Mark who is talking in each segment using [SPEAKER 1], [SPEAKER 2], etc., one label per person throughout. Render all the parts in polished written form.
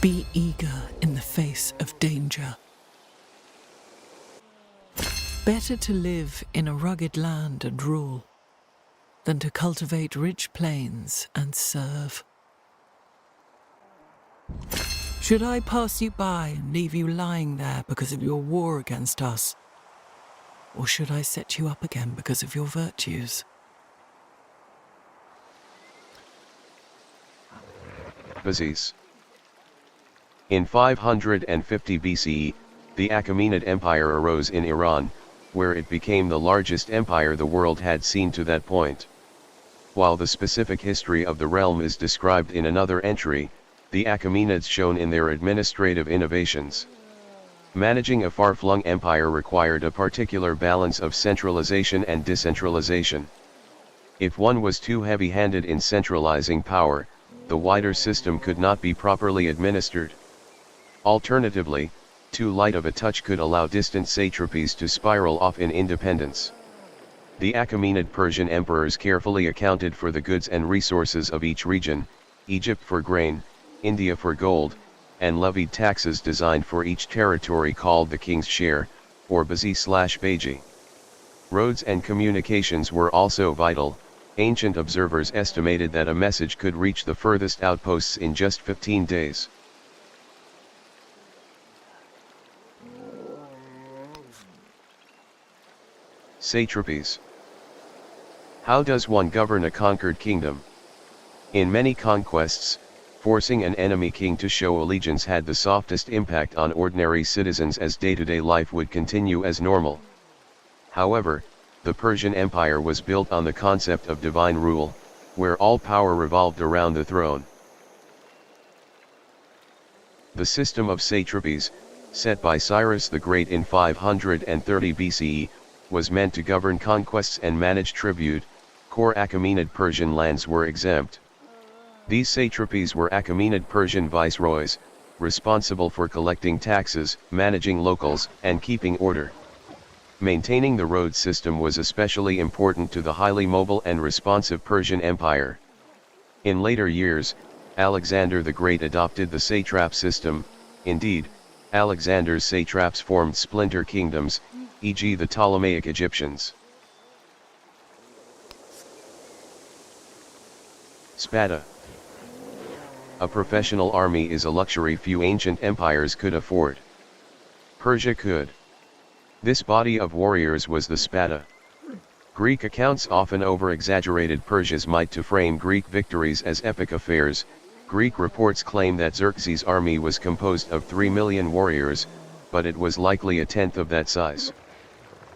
[SPEAKER 1] Be eager in the face of danger. Better to live in a rugged land and rule than to cultivate rich plains and serve. Should I pass you by and leave you lying there because of your war against us? Or should I set you up again because of your virtues?
[SPEAKER 2] Bazis. In 550 BCE, the Achaemenid Empire arose in Iran, where it became the largest empire the world had seen to that point. While the specific history of the realm is described in another entry, the Achaemenids shone in their administrative innovations. Managing a far-flung empire required a particular balance of centralization and decentralization. If one was too heavy-handed in centralizing power, the wider system could not be properly administered. Alternatively, too light of a touch could allow distant satrapies to spiral off in independence. The Achaemenid Persian emperors carefully accounted for the goods and resources of each region, Egypt for grain, India for gold, and levied taxes designed for each territory called the king's share, or bazi/baji. Roads and communications were also vital. Ancient observers estimated that a message could reach the furthest outposts in just 15 days. Satrapies. How does one govern a conquered kingdom? In many conquests, forcing an enemy king to show allegiance had the softest impact on ordinary citizens, as day-to-day life would continue as normal. However, the Persian Empire was built on the concept of divine rule, where all power revolved around the throne. The system of satrapies, set by Cyrus the Great in 530 BCE, was meant to govern conquests and manage tribute. Core Achaemenid Persian lands were exempt. These satrapies were Achaemenid Persian viceroys, responsible for collecting taxes, managing locals, and keeping order. Maintaining the road system was especially important to the highly mobile and responsive Persian Empire. In later years, Alexander the Great adopted the satrap system. Indeed, Alexander's satraps formed splinter kingdoms, e.g. the Ptolemaic Egyptians. Spada. A professional army is a luxury few ancient empires could afford. Persia could. This body of warriors was the Spada. Greek accounts often over-exaggerated Persia's might to frame Greek victories as epic affairs. Greek reports claim that Xerxes' army was composed of 3 million warriors, but it was likely a tenth of that size.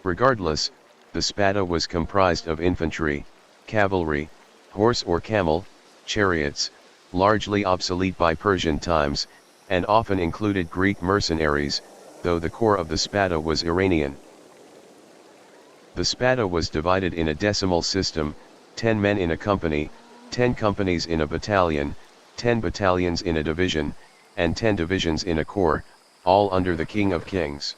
[SPEAKER 2] Regardless, the Spada was comprised of infantry, cavalry, horse or camel, chariots, largely obsolete by Persian times, and often included Greek mercenaries, though the core of the Spada was Iranian. The Spada was divided in a decimal system, 10 men in a company, 10 companies in a battalion, 10 battalions in a division, and 10 divisions in a corps, all under the King of Kings.